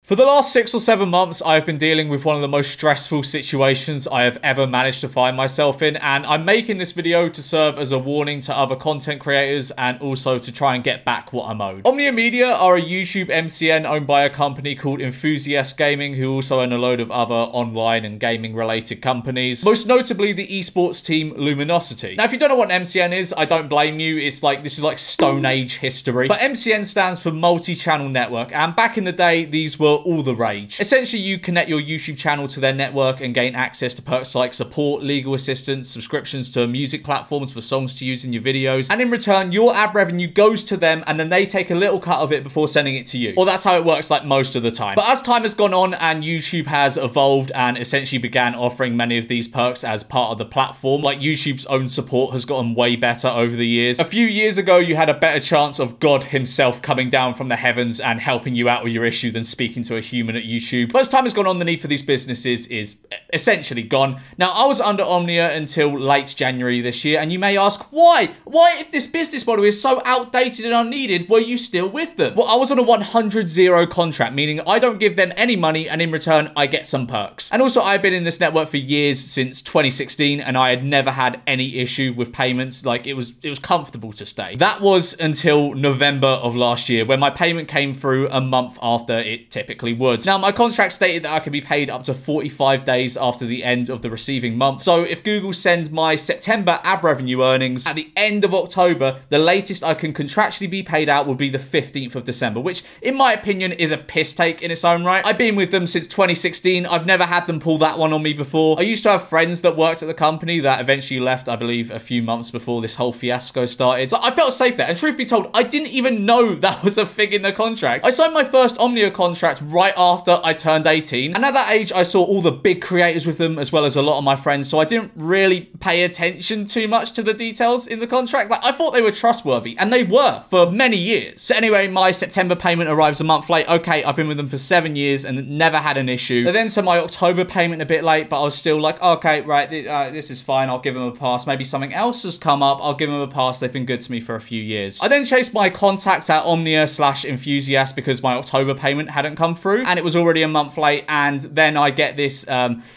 For the last 6 or 7 months, I have been dealing with one of the most stressful situations I have ever managed to find myself in, and I'm making this video to serve as a warning to other content creators and also to try and get back what I'm owed. Omnia Media are a YouTube MCN owned by a company called Enthusiast Gaming, who also own a load of other online and gaming related companies, most notably the esports team Luminosity. Now, if you don't know what an MCN is, I don't blame you. This is like Stone Age history. But MCN stands for multi-channel network, and back in the day, these were all the rage. Essentially, you connect your YouTube channel to their network and gain access to perks like support, legal assistance, subscriptions to music platforms for songs to use in your videos, and in return, your ad revenue goes to them and then they take a little cut of it before sending it to you. Or that's how it works like most of the time. But as time has gone on and YouTube has evolved and essentially began offering many of these perks as part of the platform, like YouTube's own support has gotten way better over the years. A few years ago, you had a better chance of God himself coming down from the heavens and helping you out with your issue than speaking to a human at YouTube. But as time has gone on, the need for these businesses is essentially gone. Now, I was under Omnia until late January this year, and you may ask, why? Why, if this business model is so outdated and unneeded, were you still with them? Well, I was on a 100-0 contract, meaning I don't give them any money, and in return, I get some perks. And also, I've been in this network for years, since 2016, and I had never had any issue with payments. Like, it was comfortable to stay. That was until November of last year, when my payment came through a month after it typically would. Now, my contract stated that I could be paid up to 45 days after the end of the receiving month. So if Google sends my September ad revenue earnings at the end of October, the latest I can contractually be paid out will be the 15th of December, which in my opinion is a piss take in its own right. I've been with them since 2016. I've never had them pull that one on me before. I used to have friends that worked at the company that eventually left, I believe, a few months before this whole fiasco started. But I felt safe there, and truth be told, I didn't even know that was a thing in the contract. I signed my first Omnia contract right after I turned 18, and at that age I saw all the big creators with them as well as a lot of my friends, so I didn't really pay attention too much to the details in the contract. Like, I thought they were trustworthy, and they were for many years. So anyway, my September payment arrives a month late. Okay, I've been with them for 7 years and never had an issue. But then sent my October payment a bit late, but I was still like, okay, right, this is fine, I'll give them a pass. Maybe something else has come up, I'll give them a pass. They've been good to me for a few years. I then chased my contacts at Omnia/Enthusiast because my October payment hadn't come through, and it was already a month late, and then I get this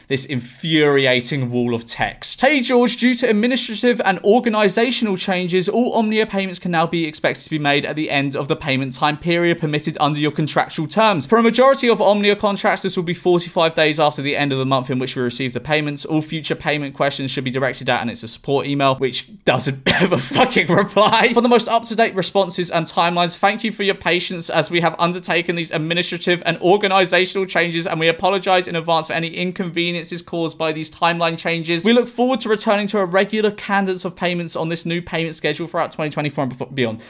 this infuriating wall of text. Hey George, due to administrative and organizational changes, all Omnia payments can now be expected to be made at the end of the payment time period permitted under your contractual terms. For a majority of Omnia contracts, this will be 45 days after the end of the month in which we receive the payments. All future payment questions should be directed at, and it's a support email, which doesn't have a fucking reply. For the most up-to-date responses and timelines, thank you for your patience as we have undertaken these administrative and organizational changes, and we apologize in advance for any inconveniences caused by these timeline changes. We look forward to returning to a regular cadence of payments on this new payment schedule throughout 2024 and beyond.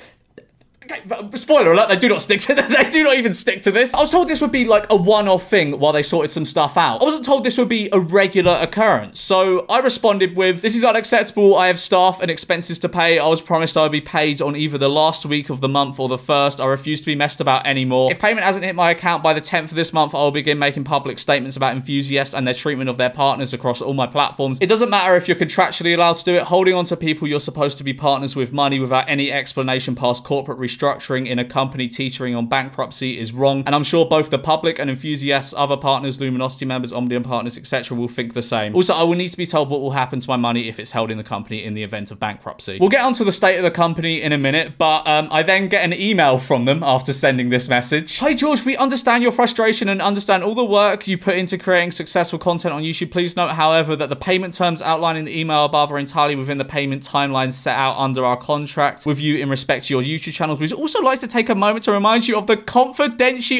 Okay, spoiler alert, they do not stick to they do not even stick to this. I was told this would be like a one-off thing while they sorted some stuff out. I wasn't told this would be a regular occurrence. So I responded with, this is unacceptable. I have staff and expenses to pay. I was promised I would be paid on either the last week of the month or the first. I refuse to be messed about anymore. If payment hasn't hit my account by the 10th of this month, I will begin making public statements about Enthusiast and their treatment of their partners across all my platforms. It doesn't matter if you're contractually allowed to do it. Holding on to people you're supposed to be partners with money without any explanation past corporate restructuring in a company teetering on bankruptcy is wrong, and I'm sure both the public and Enthusiasts, other partners, Luminosity members, Omnia partners, etc. will think the same. Also, I will need to be told what will happen to my money if it's held in the company in the event of bankruptcy. We'll get onto the state of the company in a minute, but I then get an email from them after sending this message. Hi George, we understand your frustration and understand all the work you put into creating successful content on YouTube. Please note, however, that the payment terms outlined in the email above are entirely within the payment timelines set out under our contract with you in respect to your YouTube channels. We'd also like to take a moment to remind you of the confidentiality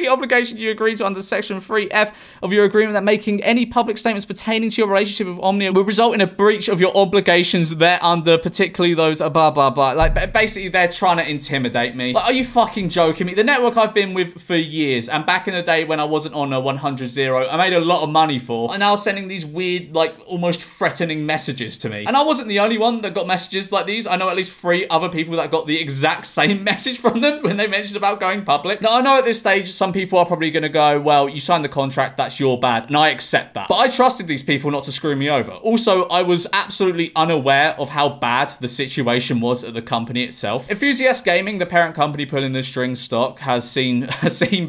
obligation you agreed to under Section 3F of your agreement, that making any public statements pertaining to your relationship with Omnia will result in a breach of your obligations thereunder, particularly those blah blah blah. Like, basically they're trying to intimidate me. Like, are you fucking joking me? The network I've been with for years, and back in the day when I wasn't on a 100-0, I made a lot of money for, and now sending these weird, like, almost threatening messages to me. And I wasn't the only one that got messages like these. I know at least 3 other people people that got the exact same message from them when they mentioned about going public. Now, I know at this stage, some people are probably going to go, well, you signed the contract, that's your bad, and I accept that. But I trusted these people not to screw me over. Also, I was absolutely unaware of how bad the situation was at the company itself. Enthusiast Gaming, the parent company pulling the string stock, has seen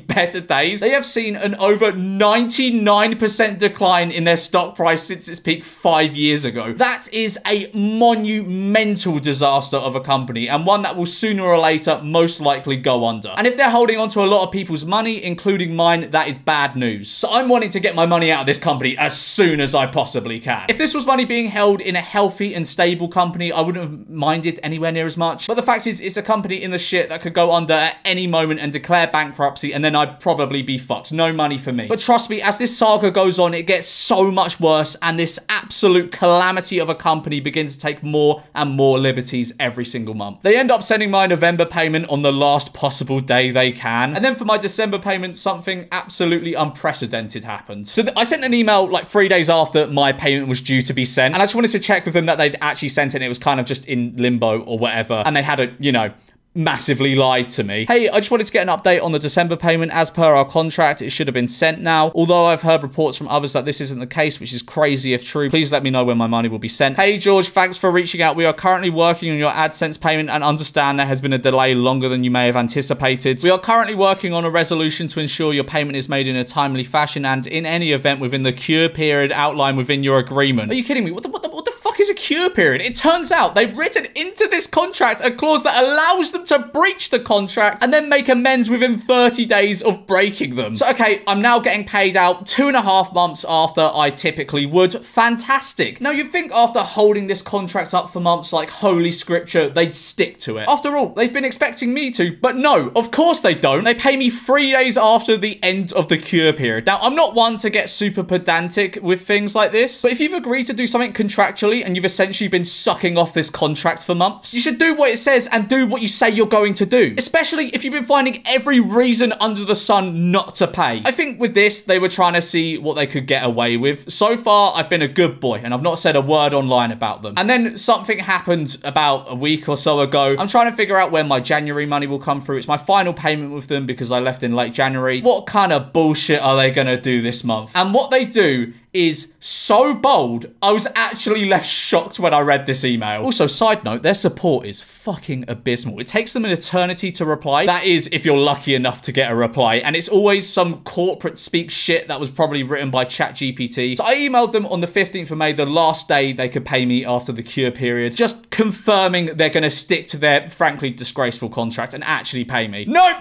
better days. They have seen an over 99% decline in their stock price since its peak 5 years ago. That is a monumental disaster of a company, and one that will sooner or later most likely go under. And if they're holding on to a lot of people's money, including mine, that is bad news. So I'm wanting to get my money out of this company as soon as I possibly can. If this was money being held in a healthy and stable company, I wouldn't have minded anywhere near as much. But the fact is, it's a company in the shit that could go under at any moment and declare bankruptcy, and then I'd probably be fucked. No money for me. But trust me, as this saga goes on, it gets so much worse, and this absolute calamity of a company begins to take more and more liberties every single month. They end up sending my November payment on the last possible day they can, and then for my December payment, something absolutely unprecedented happened. So I sent an email like 3 days after my payment was due to be sent, and I just wanted to check with them that they'd actually sent it, and it was kind of just in limbo or whatever, and they had a, you know, massively lied to me. Hey, I just wanted to get an update on the December payment. As per our contract, it should have been sent now. Although I've heard reports from others that this isn't the case, which is crazy if true. Please let me know when my money will be sent. Hey, George, thanks for reaching out. We are currently working on your AdSense payment and understand there has been a delay longer than you may have anticipated. We are currently working on a resolution to ensure your payment is made in a timely fashion and in any event within the cure period outlined within your agreement. Are you kidding me? What the fuck is a cure period? It turns out they've written into this contract a clause that allows them to breach the contract and then make amends within 30 days of breaking them. So, okay, I'm now getting paid out 2.5 months after I typically would. Fantastic. Now, you'd think after holding this contract up for months like holy scripture, they'd stick to it. After all, they've been expecting me to, but no, of course they don't. They pay me 3 days after the end of the cure period. Now, I'm not one to get super pedantic with things like this, but if you've agreed to do something contractually and you've essentially been sucking off this contract for months, you should do what it says and do what you say you're going to do, especially if you've been finding every reason under the sun not to pay. I think with this, they were trying to see what they could get away with. So far, I've been a good boy and I've not said a word online about them. And then something happened about a week or so ago. I'm trying to figure out when my January money will come through. It's my final payment with them because I left in late January. What kind of bullshit are they going to do this month? And what they do is so bold, I was actually left shocked when I read this email. Also, side note, their support is fucking abysmal. It takes them an eternity to reply. That is, if you're lucky enough to get a reply. And it's always some corporate speak shit that was probably written by ChatGPT. So I emailed them on the 15th of May, the last day they could pay me after the cure period, just confirming they're going to stick to their frankly disgraceful contract and actually pay me. Nope!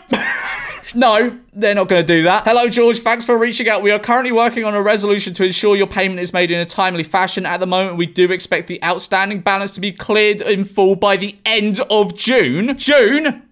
No, they're not going to do that. Hello, George. Thanks for reaching out. We are currently working on a resolution to ensure your payment is made in a timely fashion. At the moment, we do expect the outstanding balance to be cleared in full by the end of June. June?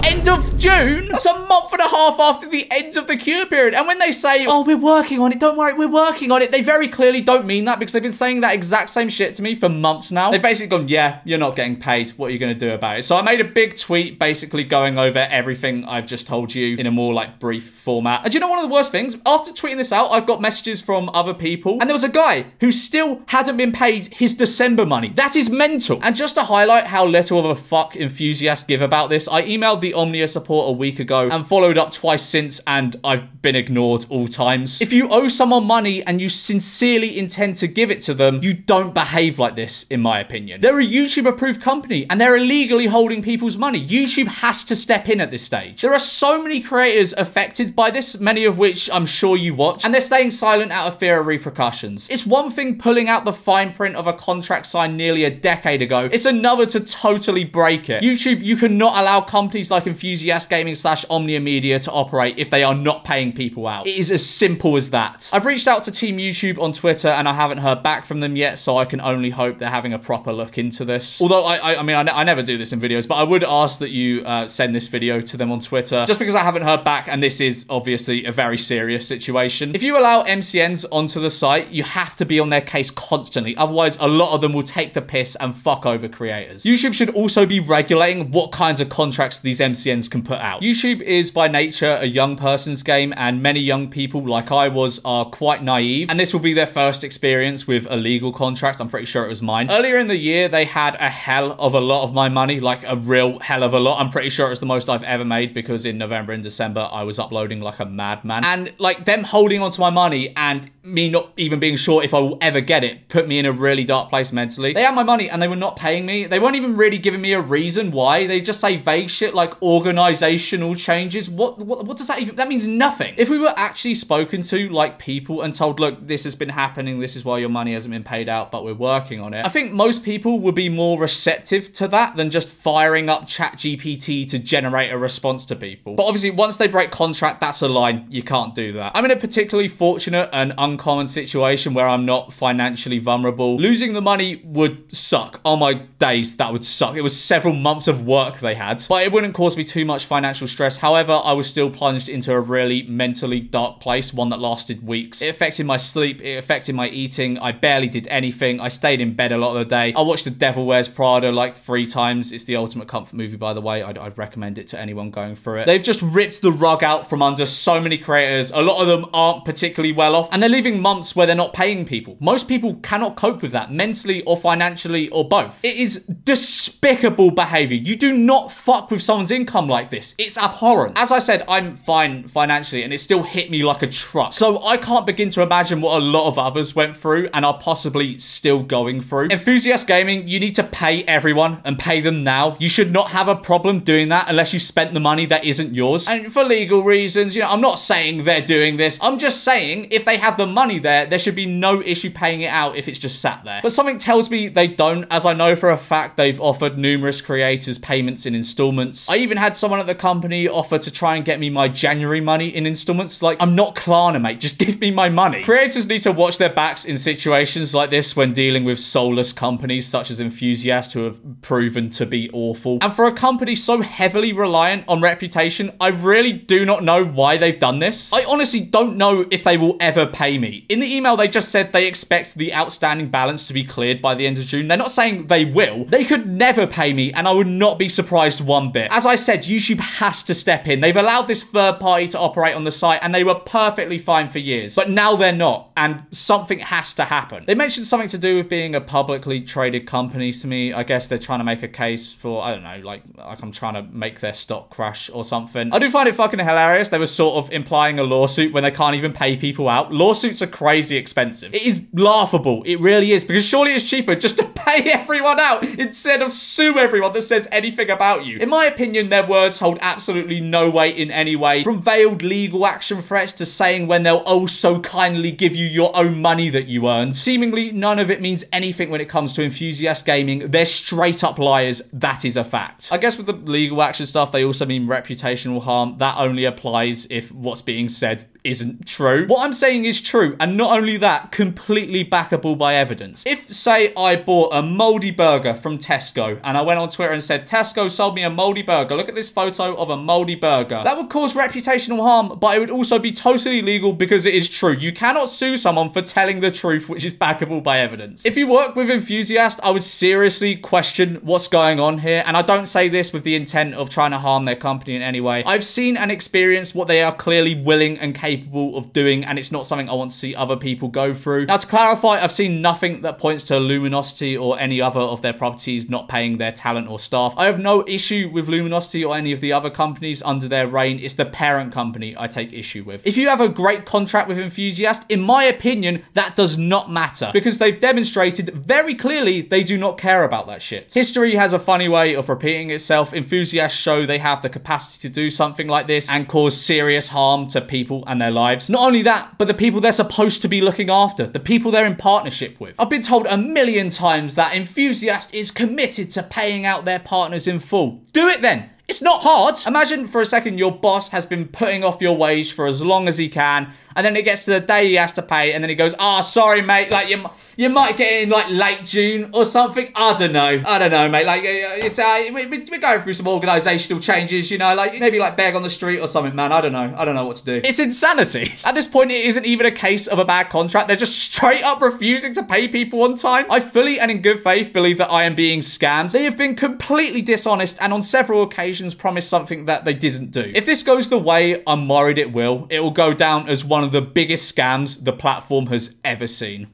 End of June? That's a month and a half after the end of the cure period. And when they say, oh, we're working on it, don't worry, we're working on it, they very clearly don't mean that because they've been saying that exact same shit to me for months now. They've basically gone, yeah, you're not getting paid. What are you going to do about it? So I made a big tweet basically going over everything I've just told you in a more like brief format. And do you know one of the worst things? After tweeting this out, I've got messages from other people and there was a guy who still hadn't been paid his December money. That is mental. And just to highlight how little of a fuck Enthusiasts give about this, I emailed the Omnia support a week ago and followed up twice since, and I've been ignored all times. If you owe someone money and you sincerely intend to give it to them, you don't behave like this, in my opinion. They're a YouTube-approved company and they're illegally holding people's money. YouTube has to step in at this stage. There are so many creators affected by this, many of which I'm sure you watch, and they're staying silent out of fear of repercussions. It's one thing pulling out the fine print of a contract signed nearly a decade ago. It's another to totally break it. YouTube, you cannot allow companies like Enthusiast Gaming / Omnia Media to operate if they are not paying people out. It is as simple as that. I've reached out to Team YouTube on Twitter and I haven't heard back from them yet, so I can only hope they're having a proper look into this. Although I mean, I never do this in videos, but I would ask that you send this video to them on Twitter, just because I haven't heard back and this is obviously a very serious situation. If you allow MCNs onto the site, you have to be on their case constantly. Otherwise, a lot of them will take the piss and fuck over creators. YouTube should also be regulating what kinds of contracts these MCNs can put out. YouTube is by nature a young person's game, and many young people, like I was, are quite naive, and this will be their first experience with a legal contract. I'm pretty sure it was mine. Earlier in the year, they had a hell of a lot of my money, like a real hell of a lot. I'm pretty sure it was the most I've ever made, because in November and December, I was uploading like a madman. And like them holding onto my money and me not even being sure if I will ever get it put me in a really dark place mentally. They had my money and they were not paying me. They weren't even really giving me a reason why. They just say vague shit like organizational changes. What does that even, that means nothing. If we were actually spoken to like people and told, look, this has been happening, this is why your money hasn't been paid out, but we're working on it, I think most people would be more receptive to that than just firing up ChatGPT to generate a response to people. But obviously once they break contract, that's a line. You can't do that. I'm in a particularly fortunate and uncommon situation where I'm not financially vulnerable. Losing the money would suck. Oh my days, that would suck. It was several months of work they had, but it wouldn't cause me too much financial stress. However, I was still plunged into a really mentally dark place, one that lasted weeks. It affected my sleep, it affected my eating. I barely did anything. I stayed in bed a lot of the day. I watched The Devil Wears Prada like 3 times. It's the ultimate comfort movie, by the way. I'd recommend it to anyone going through it. They've just ripped the rug out from under so many creators. A lot of them aren't particularly well off, and they're leaving months where they're not paying people. Most people cannot cope with that, mentally or financially or both. It is despicable behavior. You do not fuck with someone's income like this. It's abhorrent. As I said, I'm fine financially, and it still hit me like a truck. So I can't begin to imagine what a lot of others went through and are possibly still going through. Enthusiast Gaming, you need to pay everyone and pay them now. You should not have a problem doing that unless you spent the money that isn't yours. And for legal reasons, you know, I'm not saying they're doing this. I'm just saying if they have the money there should be no issue paying it out if it's just sat there. But something tells me they don't, as I know for a fact they've offered numerous creators payments in installments. I even had someone at the company offer to try and get me my January money in installments. Like, I'm not Klarna, mate. Just give me my money. Creators need to watch their backs in situations like this when dealing with soulless companies such as Enthusiast, who have proven to be awful. And for a company so heavily reliant on reputation, I really do not know why they've done this. I honestly don't know if they will ever pay me. In the email, they just said they expect the outstanding balance to be cleared by the end of June. They're not saying they will. They could never pay me, and I would not be surprised one bit. As I said, YouTube has to step in. They've allowed this third party to operate on the site, and they were perfectly fine for years. But now they're not, and something has to happen. They mentioned something to do with being a publicly traded company to me. I guess they're trying to make a case for, I don't know, like I'm trying to make their stock crash or something. I do find it fucking hilarious. They were sort of implying a lawsuit when they can't even pay people out. Lawsuits are crazy expensive. It is laughable. It really is, because surely it's cheaper just to pay everyone out instead of sue everyone that says anything about you. In my opinion, their words hold absolutely no weight in any way. From veiled legal action threats to saying when they'll oh so kindly give you your own money that you earned. Seemingly none of it means anything when it comes to Enthusiast Gaming. They're straight up liars. That is a fact. I guess with the legal action stuff, they also mean reputational harm. That only applies if what's being said isn't true. What I'm saying is true, and not only that, completely backable by evidence. If, say, I bought a moldy burger from Tesco, and I went on Twitter and said, Tesco sold me a moldy burger, look at this photo of a moldy burger, that would cause reputational harm, but it would also be totally legal because it is true. You cannot sue someone for telling the truth, which is backable by evidence. If you work with Enthusiast, I would seriously question what's going on here, and I don't say this with the intent of trying to harm their company in any way. I've seen and experienced what they are clearly willing and capable of doing, and it's not something I want to see other people go through. Now, to clarify, I've seen nothing that points to Luminosity or any other of their properties not paying their talent or staff. I have no issue with Luminosity or any of the other companies under their reign. It's the parent company I take issue with. If you have a great contract with Enthusiast, in my opinion, that does not matter, because they've demonstrated very clearly they do not care about that shit. History has a funny way of repeating itself. Enthusiasts show they have the capacity to do something like this and cause serious harm to people and their lives. Not only that, but the people they're supposed to be looking after, the people they're in partnership with. I've been told a million times that Enthusiast is committed to paying out their partners in full. Do it then. It's not hard. Imagine for a second your boss has been putting off your wage for as long as he can, and then it gets to the day he has to pay, and then he goes, "Ah, oh, sorry, mate, like you might get it in like late June or something." I don't know, mate. Like it's we're going through some organisational changes, you know, like maybe like beg on the street or something, man. I don't know what to do. It's insanity. At this point, it isn't even a case of a bad contract. They're just straight up refusing to pay people on time. I fully and in good faith believe that I am being scammed. They have been completely dishonest, and on several occasions occasions promised something that they didn't do. If this goes the way I'm worried it will go down as one of the biggest scams the platform has ever seen.